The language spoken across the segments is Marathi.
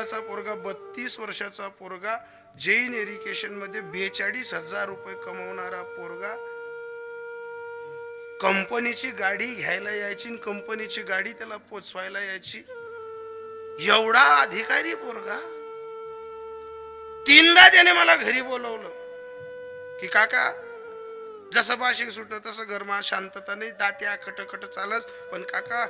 महिन्याचा पोरगा 32 वर्षाचा पोरगा जैन एरिकेशन मध्ये 42,000 रुपये कमवणारा पोरगा कंपनीची गाडी घ्यायला यायची, कंपनीची गाडी त्याला पोचवायला यायची, एवढा अधिकारी पोरगा. तीनदा त्याने मला घरी बोलवलं की काका जसं बाशिंग सुटलं तसं घरमा शांतता नाही, दात्या खटखट चालच, पण काका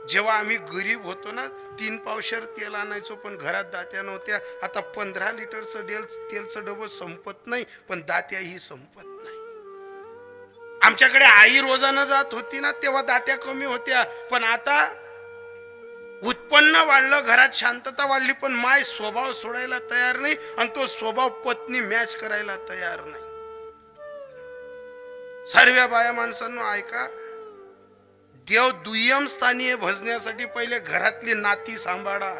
जेव्हा आम्ही गरीब होतो ना 3 पावशेर तेल आणायचो पण घरात दात्या नव्हत्या. आता 15 लिटरचं तेलचं डबं संपत नाही पण दात्याही संपत नाही. आमच्याकडे आई रोजानं जात होती ना तेव्हा दात्या कमी होत्या, पण आता उत्पन्न वाढलं, घरात शांतता वाढली, पण माय स्वभाव सोडायला तयार नाही आणि तो स्वभाव पत्नी मॅच करायला तयार नाही. सर्व बाया माणसांनो ऐका, देव दुय्यम स्थानी आहे भजण्यासाठी पहिले घरातली नाती सांभाळा.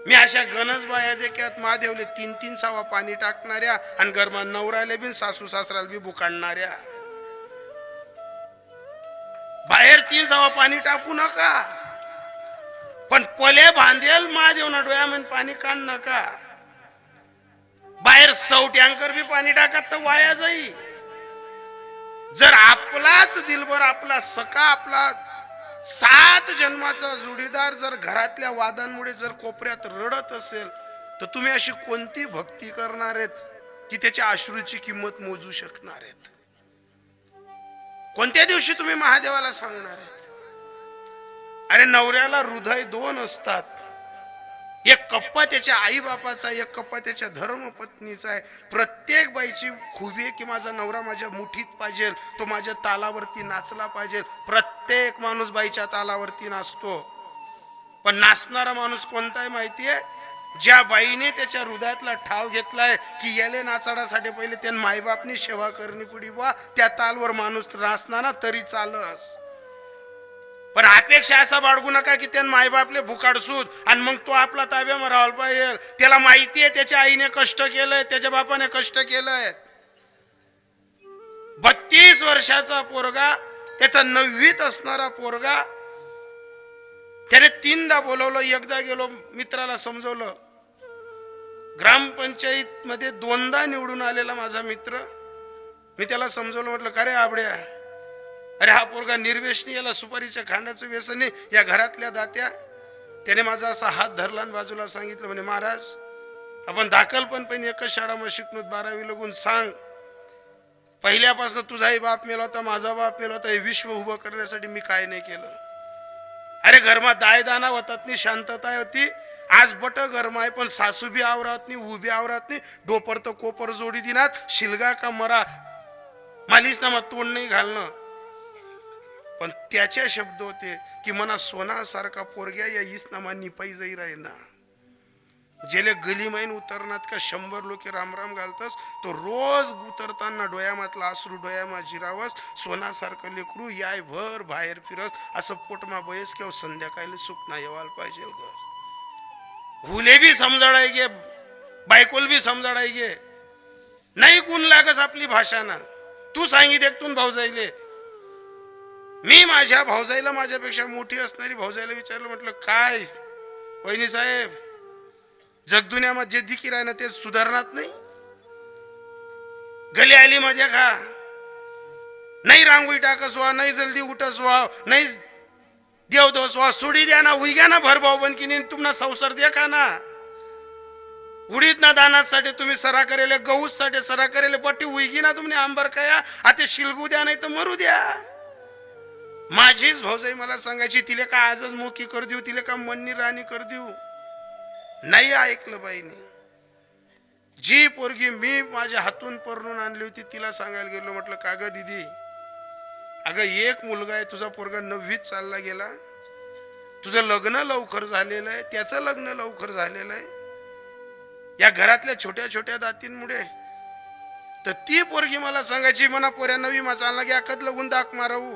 मी अशा गणच बाया देखत महादेवले 3-3 सावा पाणी टाकणाऱ्या आणि घरमा नवऱ्याला बी सासू सासराला बी बुकाडणाऱ्या. बाहेर 3 सावा पाणी टाकू नका, पण पले बांधेल महादेव ना डोळ्यामध्ये पाणी काढ नका. बाहेर 100 टँकर बी पाणी टाकत तर वाया जाई. जर आपलाच दिलबर, आपला सखा, आपला 7 जन्माचा जोडीदार जर घरातल्या वादांमुळे जर कोपऱ्यात रडत असेल तर तुम्ही अशी कोणती भक्ती करणार आहेत की त्याच्या अश्रूची किंमत मोजू शकणार आहेत? कोणत्या दिवशी तुम्ही महादेवाला सांगणार आहेत? अरे नवऱ्याला हृदय 2 असतात, एक कप्पा त्याच्या आई बापाचा, एक कप्पा त्याच्या धर्मपत्नीचा आहे. प्रत्येक बाईची खुबी आहे की माझा नवरा माझ्या मुठीत पाहिजे, तो माझ्या तालावरती नाचला पाहिजे. प्रत्येक माणूस बाईच्या तालावरती नाचतो, पण नाचणारा माणूस कोणता आहे माहितीये? ज्या बाईने त्याच्या हृदयातला ठाव घेतलाय की याले नाचाडासाठी पहिले त्या मायबापनी सेवा करणी पुढी बा, त्या तालवर माणूस नाचणार तरी चालस. पण अपेक्षा असा बाळगू नका की त्या मायबापले भुकाडसूत आणि मग तो आपला ताब्यावर राहायला पाहिजे. त्याला माहितीये त्याच्या आईने कष्ट केलंय, त्याच्या बापाने कष्ट केलंय. 32 वर्षाचा पोरगा, त्याचा 9वीत असणारा पोरगा, त्याने 3दा बोलवलं. एकदा गेलो मित्राला समजवलं. ग्रामपंचायत मध्ये 2दा निवडून आलेला माझा मित्र, मी त्याला समजवलं, म्हटलं का रे आबड्या, अरे हा पोरगा निर्वेशनी, याला सुपारीच्या खांडाचं व्यसन नाही, या घरातल्या दात्या. त्याने माझा असा हात धरला आणि बाजूला सांगितलं, म्हणे महाराज आपण दाखल पण एकच शाळामध्ये शिकलो, 12वी लागून सांग, पहिल्यापासून तुझाही बाप मेला होता, माझा बाप मेला होता, हे विश्व उभं करण्यासाठी मी काय नाही केलं. अरे घरमा दायदाना होतात नाही, शांतता होती. आज बट गरम आहे पण सासू बी आवरात नाही, उभी आवरात नाही, डोपर तर कोपर जोडी दिनात, शिलगा का मरा मालीस ना मग तोंड नाही घालणं. पण त्याचे शब्द होते की मना सोनासारखा पोरग्या या इसनामा निपाई जाई राही ना. जेले गली मैन उतरनात का 100 लोक राम राम घालतस, तो रोज उतरताना डोयामातला अश्रू डोयामा जिरावस. सोनासारखं लेकरू याय भर बाहेर फिरस, असं पोटमा बयस किंवा संध्याकाळी सुख ना येवाल पाहिजे. घर हुले बी समजाडाय गे, बायकोल बी समजाडाय गे, नाही गुण लागस आपली भाषा ना. तू सांगित एकतून भाऊजाईले, मी माझ्या भाऊजाईला, माझ्यापेक्षा मोठी असणारी भाऊजाईला विचारलं, म्हटलं काय वहिनी साहेब, जगदुन्यामध्ये जे दिकीर आहे ना ते सुधारणात नाही. गली आली मजा खा, नाही रांगोळी टाकस व्हा, नाही जल्दी उठस व्हा, नाही देवदोस व्हा, सोडी द्या ना, उईग्या ना भर भाऊ बन की तुम्हाला संसार देखा ना. उडीत ना दानासाठी तुम्ही सरा करेले, गहूस साठी सरा करेले, पट्टी उईगी ना तुम्ही आंबर कया, आता शिलगू द्या नाही तर मरू द्या. माझीच भाऊजाई मला सांगायची, तिला का आजच मोकी कर देऊ, तिला का मन्नी राणी कर देऊ. नाही ऐकलं बाईने. जी पोरगी मी माझ्या हातून परणून आणली होती तिला सांगायला गेलो, म्हटलं का ग दीदी, अगं एक मुलगा आहे, तुझा पोरगा 9वीत चालला गेला, तुझं लग्न लवकर झालेलं आहे, त्याचं लग्न लवकर झालेलं आहे, या घरातल्या छोट्या छोट्या दातींमुळे. तर ती पोरगी मला सांगायची, म्हणा पोऱ्या 9वी मा चालला गे अकद लगून दाक मारावू.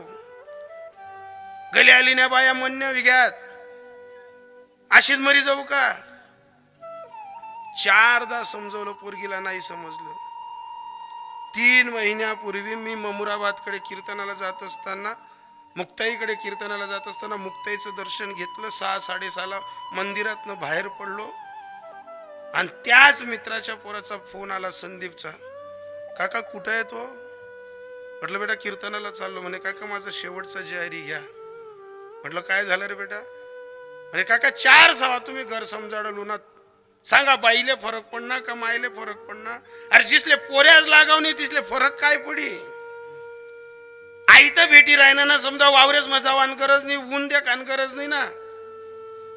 गली आली ना बाया म्हणण्या विघ्यात, अशीच मरी जाऊ का. 4दा समजवलं, पोरगीला नाही समजलं. 3 महिन्यापूर्वी मी ममुराबादकडे कीर्तनाला जात असताना मुक्ताईकडे कीर्तनाला जात असताना मुक्ताईचं दर्शन घेतलं. 6-6:30 मंदिरातनं बाहेर पडलो आणि त्याच मित्राच्या पोराचा फोन आला, संदीपचा. काका कुठं आहे तो? म्हटलं बेटा कीर्तनाला चाललो. म्हणे काका माझं शेवटचा जारी घ्या. म्हटलं काय झालं रे बेटा? म्हणे काका 4 तुम्ही घर समजाडलो ना, सांगा बाईले फरक पडणार का माईले फरक पडणार? अरे जिसले पोऱ्याच लागावणे तिसले फरक काय पडी? आई तर भेटी राहणार ना, समजा वावरेच मजावान गरज नाही, ऊन द्या कान गरज नाही ना.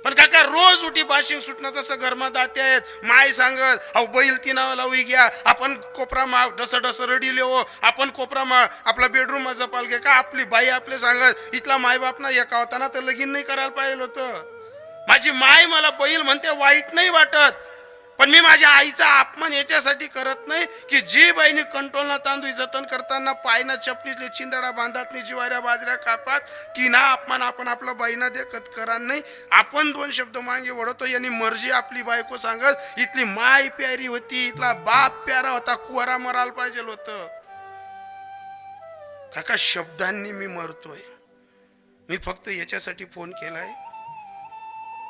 पण काका रोज उठी बाशिंग सुटणं तसं घरमा दाते आहेत. माय सांगत अहो बैल तिनावर लावू घ्या, आपण कोपरा मा डस रडी लेवो, आपण कोपरा मा आपला बेडरूम मा जपाल घ्या का? आपली बाई आपले सांगत इथला मायबाप ना एका होता ना तर लगीन नाही करायला पाहिजे होतं. माझी माय मला बैल म्हणते, वाईट नाही वाटत, पण मी माझ्या आईचा अपमान याच्यासाठी करत नाही की जी बाईने कंट्रोलना तांदूळ जतन करताना पायना चपलीतले चिंदडा बांधात नाही, जिवाऱ्या बाजऱ्या कापात, ती ना अपमान आपण आपला बाईना देखत करा नाही. आपण 2 शब्द मागे वळतो यांनी मर्जी आपली बायको सांगत. इथली माय प्यारी होती, इथला बाप प्यारा होता, कुवारा मरायला पाहिजे होतं. काका शब्दांनी मी मरतोय. मी फक्त याच्यासाठी फोन केलाय,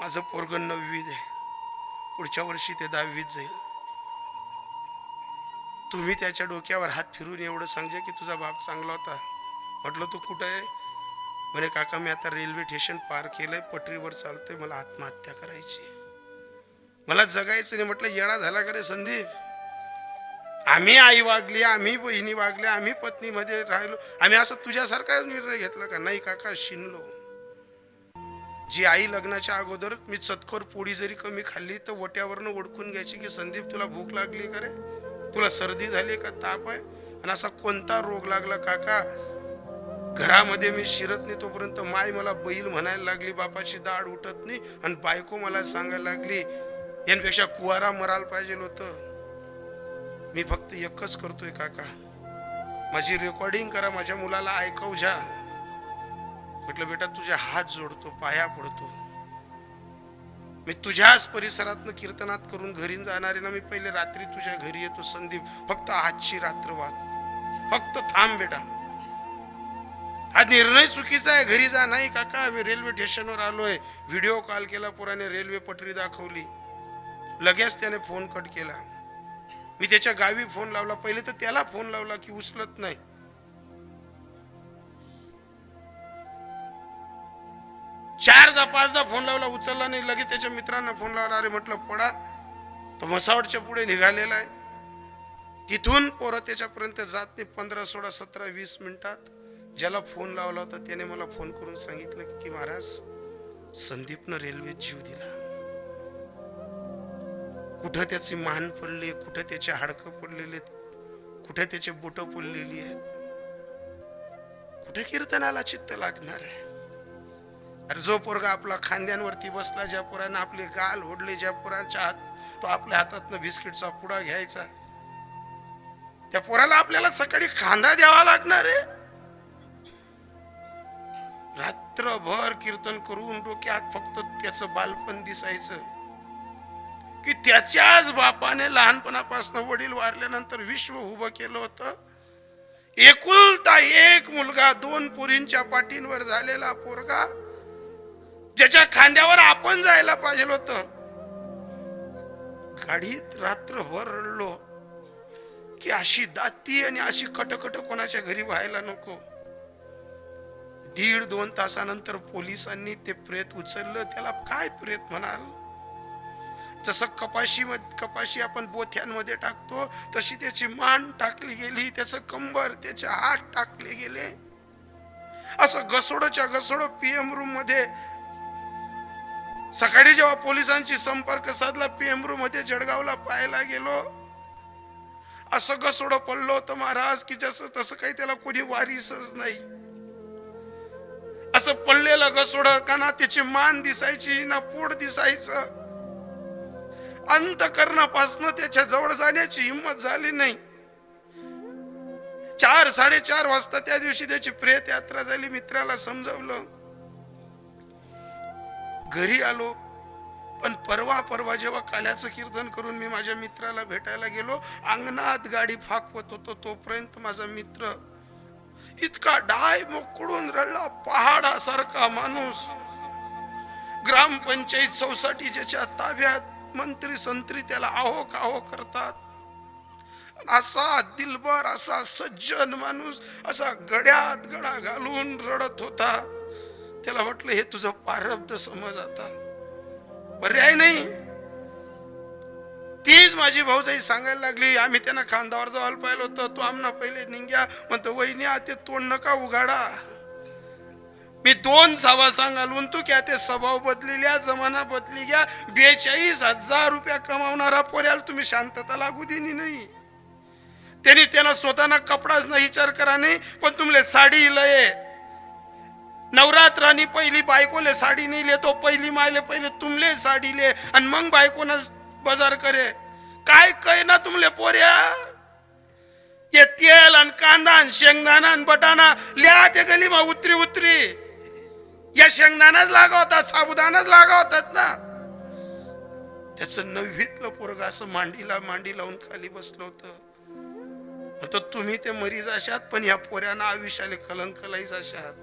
माझं पोरगं 9वीत आहे, पुढच्या वर्षी ते 10वीत जाईल. तुम्ही त्याच्या डोक्यावर हात फिरून एवढं सांगजे की तुझा बाप चांगला होता. म्हटलं तू कुठं आहे? म्हणे काका मी आता रेल्वे स्टेशन पार केलंय, पटरीवर चालतोय, मला आत्महत्या करायची, मला जगायचं नाही. म्हटलं येडा झाला का रे संदीप? आम्ही आई वागली, आम्ही बहिणी वागल्या, आम्ही पत्नीमध्ये राहिलो, आम्ही असं तुझ्यासारखा निर्णय घेतला का? नाही काका शिनलो. जी आई लग्नाच्या अगोदर मी चतकोर पोळी जरी कमी खाल्ली तर वट्यावरनं ओळखून घ्यायची की संदीप तुला भूक लागली का रे, तुला सर्दी झाली का, ताप आहे, आणि असा कोणता रोग लागला काका घरामध्ये मी शिरत नाही तोपर्यंत माय मला बैल म्हणायला लागली, बापाची दाढ उठत नाही, आणि बायको मला सांगायला लागली यांपेक्षा कुवारा मरायला पाहिजे होतं. मी फक्त एकच करतोय काका, माझी रेकॉर्डिंग करा, माझ्या मुलाला ऐकव जा. म्हटलं बेटा तुझे हात जोडतो, पाया पडतो, मी तुझ्याच परिसरातनं कीर्तनात करून घरी जाणारे ना, मी पहिले रात्री तुझ्या घरी येतो संदीप, फक्त आजची रात्र वाच, फक्त थांब बेटा. हा निर्णय चुकीचा आहे, घरी जा. नाही काका आम्ही रेल्वे स्टेशनवर आलोय. व्हिडिओ कॉल केला, पोराने रेल्वे पटरी दाखवली, लगेच त्याने फोन कट केला. मी त्याच्या गावी फोन लावला, पहिले तर त्याला फोन लावला की उचलत नाही. 4-5दा फोन लावला, उचलला नाही. लगेच त्याच्या मित्रांना फोन लावला. अरे म्हटलं पडा, तो म्हसावडच्या पुढे निघालेला आहे. तिथून पोरं त्याच्यापर्यंत जात नाही 15, 16, 17, 20 मिनिटात. ज्याला फोन लावला होता त्याने मला फोन करून सांगितलं की महाराज संदीपनं रेल्वेत जीव दिला. कुठं त्याची मान पडली, कुठं त्याचे हाडकं पडलेले, कुठे त्याचे बोट पडलेली आहेत, कुठे कीर्तनाला चित्त लागणार आहे. अरे जो पोरगा आपला खांद्यांवरती बसला, ज्या पोरानं आपले गाल ओढले, ज्या पोराच्या हात तो आपल्या हातातनं बिस्किटचा पुडा घ्यायचा, त्या पोराला आपल्याला सकाळी खांदा द्यावा लागणार आहे. रात्रभर कीर्तन करून डोक्यात फक्त त्याचं बालपण दिसायचं की त्याच्याच बापाने लहानपणापासून वडील वारल्यानंतर विश्व उभं केलं होतं. एकुलता एक मुलगा, 2 पोरींच्या पाठींवर झालेला पोरगा, ज्याच्या खांद्यावर आपण जायला पाहिजे होतं. गाडीत रात्रभर रडलो की अशी दाती आणि अशी कटकट कोणाच्या घरी व्हायला नको. 1.5-2 तासानंतर पोलिसांनी ते प्रेत उचललं. त्याला काय प्रेत म्हणाल? जसं कपाशी आपण बोथ्यांमध्ये टाकतो तशी त्याची मान टाकली गेली, त्याचं कंबर, त्याचे हात टाकले गेले. असं घसोडच्या घसोड पीएम रूम मध्ये. सकाळी जेव्हा पोलिसांची संपर्क साधला, पीएम रूम मध्ये जळगावला पाहायला गेलो, असं घसोड पडलं होतं महाराज की जसं तसं काही त्याला कोणी वारीसच नाही. असं पडलेलं घसोड का ना त्याची मान दिसायची ना पोट दिसायचं. अंतकरणापासून त्याच्या जवळ जाण्याची हिंमत झाली नाही. 4-4:30 वाजता त्या दिवशी त्याची प्रेत यात्रा झाली. मित्राला समजवलं, घरी आलो. पण परवा जेव्हा काल्याचं कीर्तन करून मी माझ्या मित्राला भेटायला गेलो, अंगणात गाडी फाकवत होतो तोपर्यंत माझा मित्र इतका डाय मोकडून रडला, पहाडासारखा माणूस, ग्रामपंचायत सोसायटी ज्याच्या ताब्यात, मंत्री संत्री त्याला आहो काहो करतात, असा दिलबर, असा सज्जन माणूस असा गड्यात गडा घालून रडत होता. त्याला म्हटलं हे तुझं प्रारब्ध समज, आता पर्याय नाही. तीच माझी भाऊजाई सांगायला लागली, आम्ही त्यांना खांदावर जावायला पाहिलं होतं, तू आमना पहिले निघ्या म्हणतो, वहिनी आते तोंड नका उघाडा, मी 2 सवासा घालून तू क्या ते स्वभाव बदलिल्या, जमाना बदली गया, 42,000 रुपया कमावणारा पोऱ्याला तुम्ही शांतता लागू दिली नाही. त्यांना स्वतःना कपडाच नाही विचार करा नाही, पण तुमले साडी लय, नवरात्रानी पहिली बायकोले साडी नाही लेतो, पहिली मायले पहिले तुमले साडी ले, आणि मग बायकोना बाजार करे. काय काय ना तुमले पोऱ्या, ये तेल आणि कांदा आणि शेंगदाणा आणि बटाणा लिहा ते गली मा उतरी उतरी, या शेंगदाणाच लागा होतात, साबुदाणाच लागा होतात ना. त्याच 9वीतलं पोरग असं मांडीला मांडी लावून खाली बसलं होतं. तर तुम्ही ते मरीज अशात, पण या पोऱ्यानं आयुष्याले कलंक लाईच अशात.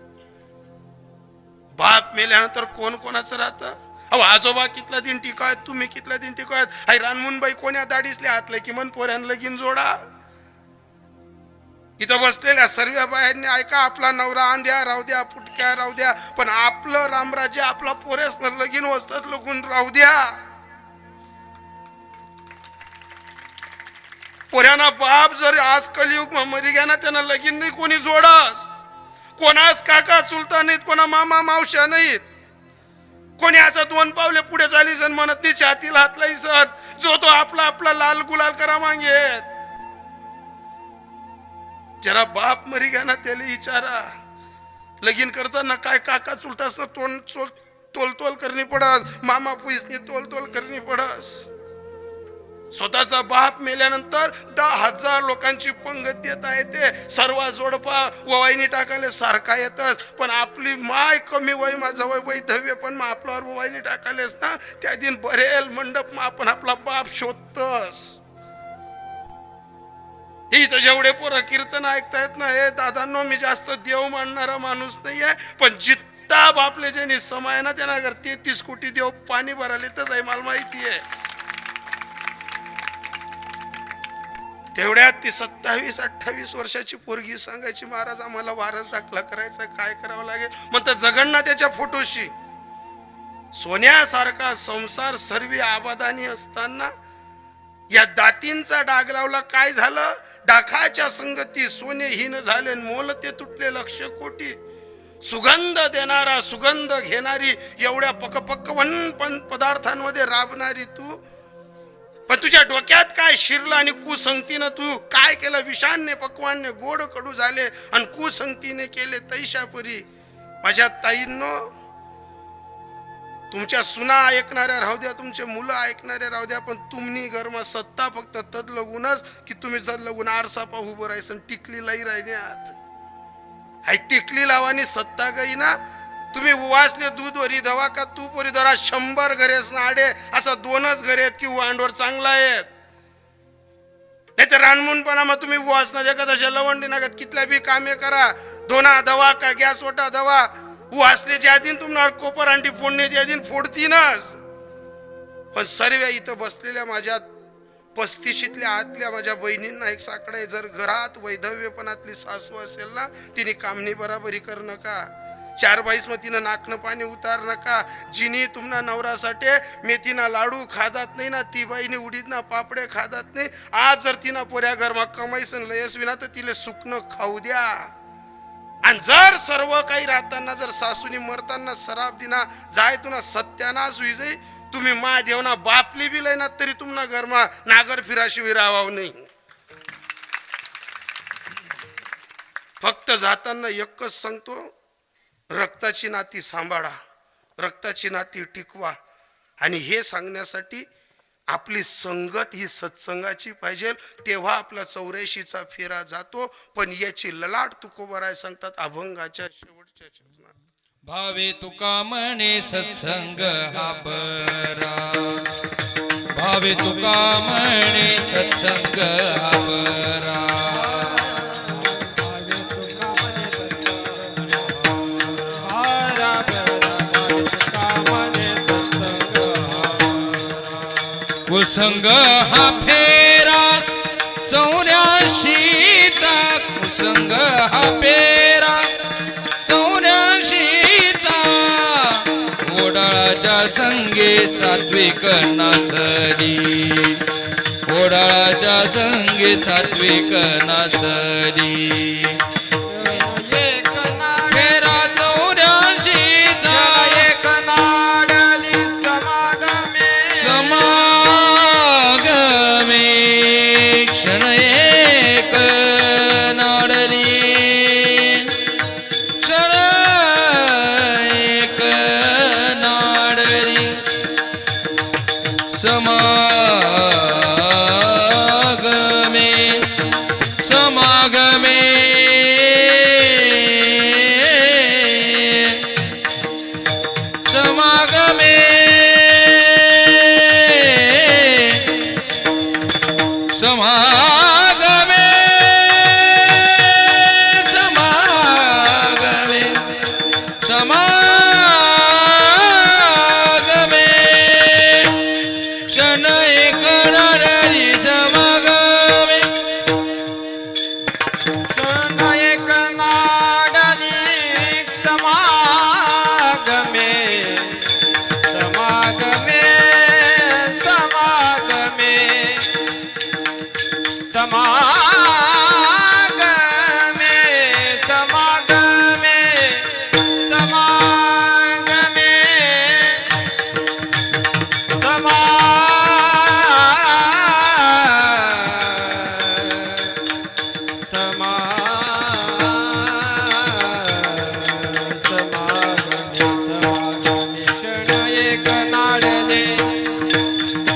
बाप मेल्यानंतर कोण कोणाचं राहतं? अहो आजोबा कितला दिन टिकायत, तुम्ही कितला दिन टिकायत, हाय रानमुनबाई कोण्या दाडीसले हातले की मन पोऱ्यान लगीन जोडा. इथं बसलेल्या सर्व बायांनी ऐका, आपला नवरा आंध्या राहू द्या, फुटक्या राहू द्या, पण आपलं रामराज्य आपला पोऱ्यासनं लगीन वस्तात लगून राहू द्या. पोऱ्याना बाप जर आज कलियुग मरी घ्या ना, त्यांना लगीन नाही कोणी जोडस, कोणास काका चुलता नाहीत, कोणा मामा मावश्या नाहीत, कोणी असं 2 पावले पुढे चाली सण म्हणत नाही, छातीला हात लाई सण, जो तो आपला आपला लाल गुलाल करा मागेत. जरा बाप मरी घ्या ना, त्याला विचारा, लगीन करताना काय काका चुलतास तोल तोल करणी पडस, मामा पुईसनी तोल तोल करणी पडस. स्वतःचा बाप मेल्यानंतर 10,000 लोकांची पंगत देत आहे, ते सर्व जोडपा ववाईनी टाकायला सारखा येतच, पण आपली माय कमी वय माझा वय वैधव्य पण मग आपल्यावर ववाईनी टाकायलेस ना, त्या दिन बरेल मंडप मग आपण आपला बाप शोधतस. इथं जेवढे पोरं कीर्तन ऐकतायत ना, हे दादांनो मी जास्त देव मानणारा माणूस नाहीये, पण जित्ता बापले ज्यांनी समय ना त्यांना घर 33 कोटी देव पाणी भराले तर आहे, मला माहिती आहे. तेवढ्यात ती 27-28 वर्षाची पोरगी सांगायची, महाराज आम्हाला वारस दाखला करायचा, काय करावं लागेल. म्हणतं जगन्नाथ त्याच्या फोटोशी, सोन्यासारखा संसार सर्व आबादानी असताना या दातींचा डाग लावला. काय झालं? डाखाच्या संगती सोनेहीन झाले, मोल ते तुटले 1,00,000 कोटी. सुगंध देणारा, सुगंध घेणारी, एवढ्या पकपक्वन पदार्थांमध्ये राबणारी तू, पण तुझ्या डोक्यात काय शिरलं आणि कुसंगतीनं तू काय केलं? विषान्य पक्वान्य गोड कडू झाले आणि कुसंगतीने केले तैशापुरी. माझ्या ताईंनो, तुमच्या सुना ऐकणाऱ्या राहू द्या, तुमचे मुलं ऐकणारे राहू द्या, पण तुम्ही घरमा सत्ता फक्त तद लगूनच की तुम्ही जर लगून आरसा पाहू उभं राहायचं, टिकली लाई राहिल्यात. हाय टिकली लावानी सत्ता गई ना, तुम्ही उवासले दूध वरी दवा का तूप वरी दरा 100 घरेस ना आडे, असं 2च घरे आहेत की वांडवर चांगला आहेत. नाही तर रानमुनपणा मग तुम्ही उवास ना देखत अशा लवंडी नागत कितल्या बी कामे करा, धोना दवा का गॅस वटा दवा, उवासले ज्या दिन तुम्हाला कोपर अंडी फोडणे ज्या दिन फोडतीनच. पण सर्व इथं बसलेल्या माझ्या 35शीतल्या आतल्या माझ्या बहिणींना एक साकडं आहे, जर घरात वैधव्यपणातली सासू असेल ना, तिने कामणी बराबरी कर नका, 4 बाईस मग तिनं नाकनं पाणी उतार नका. जिनी तुम्हाला नवरासाठी मेथीना लाडू खादात नाही ना, ती बाईने उडीद ना पापडे खादात नाही. आज जर तिनं पोऱ्या घरमा कमाईसन लयस विना तर तिले सुकणं खाऊ द्या. आणि जर सर्व काही राहताना जर सासूनी मरताना सराब दिना जाय तुना सत्यानाश होई जाई, तुम्ही मा देवना बापली बी लय ना तरी तुम्हाला घरमा नागर फिराशिवी राहावं नाही. फक्त जाताना एकच सांगतो, रक्ताची नाती सांभाळा, रक्ताची नाती टिकवा. आणि हे सांगण्यासाठी आपली संगत ही सत्संगाची पाहिजे, तेव्हा आपला 84चा फेरा जातो. पण याची ललाट तुकोबराय सांगतात अभंगाच्या शेवटच्या शब्दात, भावे तुका म्हणे सत्संग हा बरा, भावे तुका म्हणे सत्संग हा बरा, कुसंग हा फेरा 84चा कुसंग हा फेरा 84चा ओडाळाच्या संगे सात्विक नाचली ओडाळाच्या संगे सात्विक नाचली फेरा 84चा एक नाडली समागमे समागमे क्षण एक नाडली क्षण एक नाडली समागमे समागमे समागमे समागमे समागमे समागमे क्षण एक नाडली समागमे क्षण एक नाडली समागमे समागमे समागमे समागमे समागमे समागमे समागमे क्षण एक नाडले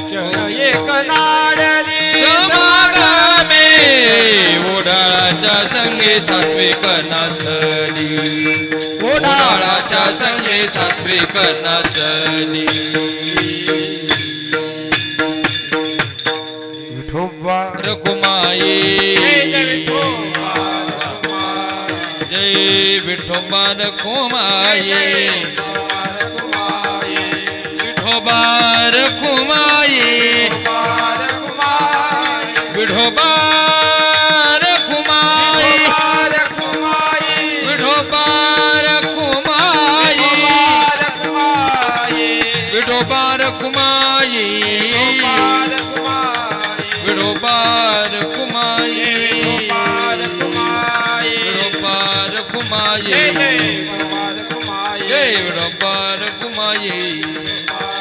क्षण एक नाडली समागमे ओडाळाच्या संगे सात्विक नाचली ओडाळाच्या संगे सात्विक नाचली विठोबा रखुमाई जय विठोबा रखुमाई विठोबा रखुमाई विठोबा रखुमाई विठोबा रखुमाई विठोबा रखुमाई विठोबा रखुमाई विठोबा रखुमाई जय विठोबा रखुमाई जय विठोबा रखुमाई जय विठोबा रखुमाई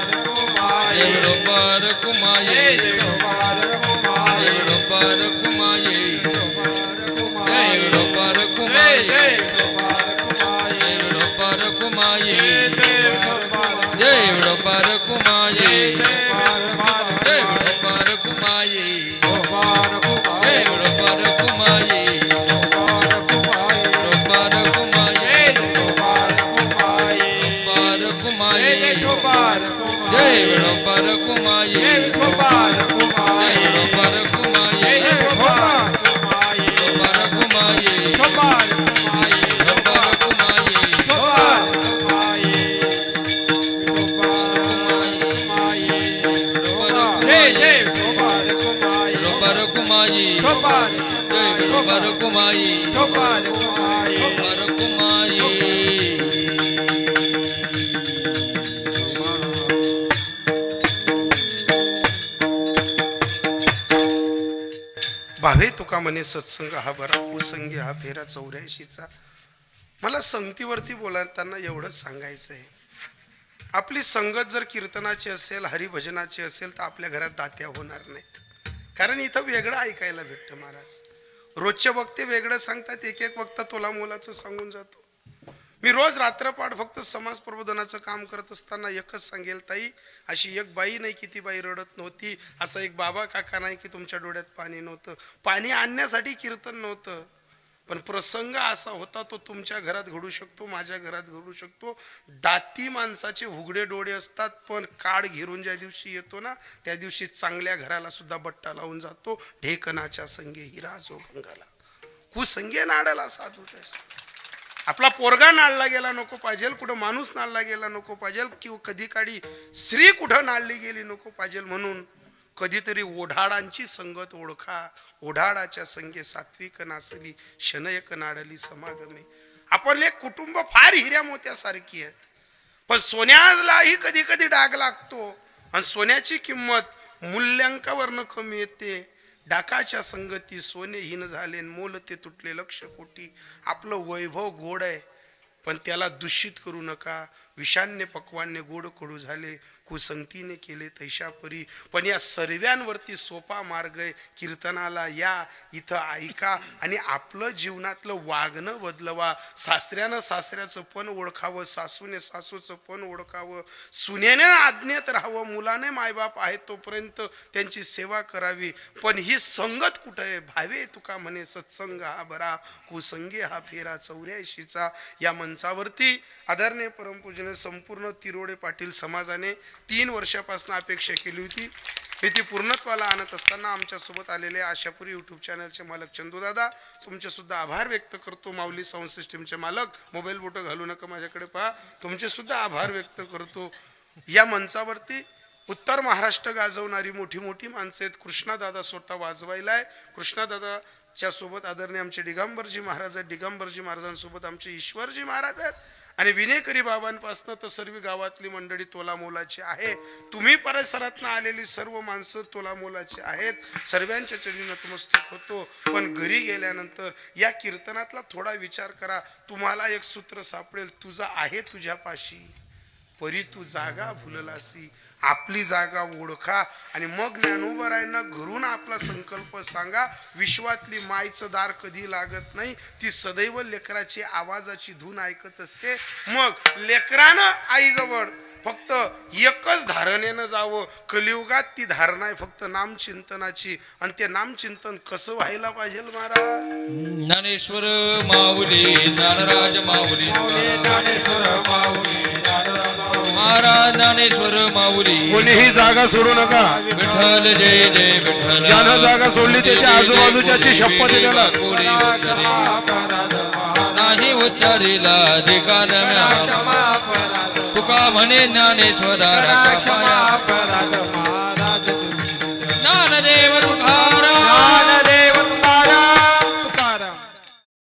जय विठोबा रखुमाई जय विठोबा रखुमाई जय विठोबा रखुमाई जय विठोबा रखुमाई जय विठोबा रखुमाई विठोबा रखुमाई विठोबा रखुमाई जय विठोबा रखुमाई जय विठोबा रखुमाई विठोबा रखुमाई विठोबा रखुमाई विठोबा रखुमाई जय विठोबा रखुमाई विठोबा रखुमाई भावे तुका म्हणे सत्संग हा बरा कुसंगी हा फेरा 84चा मला संगतीवरती बोलताना एवढंच सांगायचं आहे आपली संगत जर कीर्तनाची असेल हरिभजनाची असेल तर आपल्या घरात दात्या होणार नाहीत कारण इथं वेगळं ऐकायला भेटतं महाराज रोजचे वक्ते वेगळं सांगतात एक एक वक्ता तोला मोलाचं सांगून जातो मी रोज रात्रपाठ फक्त समाज प्रबोधनाचं काम करत असताना एकच सांगेल ताई अशी एक बाई नाही की ती बाई रडत नव्हती असा एक बाबा काका नाही की तुमच्या डोळ्यात पाणी नव्हतं पाणी आणण्यासाठी कीर्तन नव्हतं पण प्रसंग असा होता तो तुमच्या घरात घडू शकतो माझ्या घरात घडू शकतो दाती माणसाचे उघडे डोळे असतात पण काळ घेरून ज्या दिवशी येतो ना त्या दिवशी चांगल्या घराला सुद्धा बट्टा लावून जातो ढेकणाच्या संगे हिरा जो गंगाला कुसंगे नाडाला साधू आपला पोरगा नाळला गेला नको पाहिजे कुठं माणूस नाळला गेला नको पाहिजे किंवा कधी काळी स्त्री कुठं नाळली गेली नको पाहिजे म्हणून कधीतरी ओढाडांची संगत ओळखा. ओढाडाच्या संगे सात्विक नासली शनयक नाडली समागमे. आपले कुटुंब फार हिऱ्या मोत्यासारखी आहेत, पण सोन्यालाही कधी कधी डाग लागतो आणि सोन्याची किंमत मूल्यांकावरनं कमी येते. डाकाच्या संगती सोने हीन झाले, मोल ते तुटले लक्ष कोटी. आपलं वैभव गोड आहे, पण त्याला दूषित करू नका. विषान्य पक्वान्य गोड कडू झाले, कुसंगतीने केले तैशा परी. पण या सर्वांवरती सोपा मार्ग आहे. कीर्तनाला या, इथं ऐका आणि आपलं जीवनातलं वागणं बदलवा. सासऱ्यानं सासऱ्याचं पण ओळखावं, सासूने सासूचं पण ओळखावं, सुनेने आज्ञेत राहावं, मुलाने मायबाप आहेत तोपर्यंत त्यांची सेवा करावी. पण ही संगत कुठं आहे? भावे तुका म्हणे सत्संग हा बरा, कुसंगी हा फेरा 84चा. या मंचावरती आदरणीय परमपूजन संपूर्ण तिरोडे पाटील समाजाने 3 वर्षापासून अपेक्षा केली होती. मी ती पूर्णत्वाला आणत असताना आमच्या सोबत आलेले आशापुरी यूट्यूब चॅनलचे मालक चंदू दादा, तुमचे सुद्धा आभार व्यक्त करतो. माऊली साऊंड सिस्टीमचे मालक, मोबाईल बोटं घालू नका, माझ्याकडे पहा, तुमचे सुद्धा आभार व्यक्त करतो. या मंचावरती उत्तर महाराष्ट्र गाजवणारी मोठी मोठी माणसं आहेत. कृष्णादादा स्वतः वाजवायला आहे. कृष्णादादाच्या सोबत आदरणीय आमचे दिगंबरजी महाराज आहेत. दिगंबरजी महाराजांसोबत आमचे ईश्वरजी महाराज आहेत. आणि विनेकरी बाबांपासनं तर सर्व गावातली मंडळी तोलामोलाची आहे. तुम्ही परिसरातनं आलेली सर्व माणसं तोलामोलाची आहेत. सर्वांच्या चरणी नतमस्तक होतो. पण घरी गेल्यानंतर या कीर्तनातला थोडा विचार करा. तुम्हाला एक सूत्र सापडेल, तुझा आहे तुझ्यापाशी परी तू जागा भुललासी. आपली जागा ओळखा आणि मग ज्ञानोबरायांना घरून आपला संकल्प सांगा. विश्वातली मायचं दार कधी लागत नाही, ती सदैव लेकराची आवाजाची धून ऐकत असते. मग लेकरानं आईजवळ फक्त एकच धारणेनं जावं. कलियुगात ती धारणा आहे फक्त नामचिंतनाची. आणि ते नामचिंतन कसं व्हायला पाहिजे महाराज? ज्ञानेश्वर माऊली, ज्ञानराज माऊली, ज्ञानेश्वर माऊली, महाराज ज्ञानेश्वर माऊली. कोणीही जागा सोडू नका. विठ्ठल जय जय विठ्ठल. ज्यानं जागा सोडली त्याच्या आजूबाजूच्याची शपथ आहे त्याला. नाही उच्चारीला अधिकार तुका म्हणे ज्ञानेश्वरा.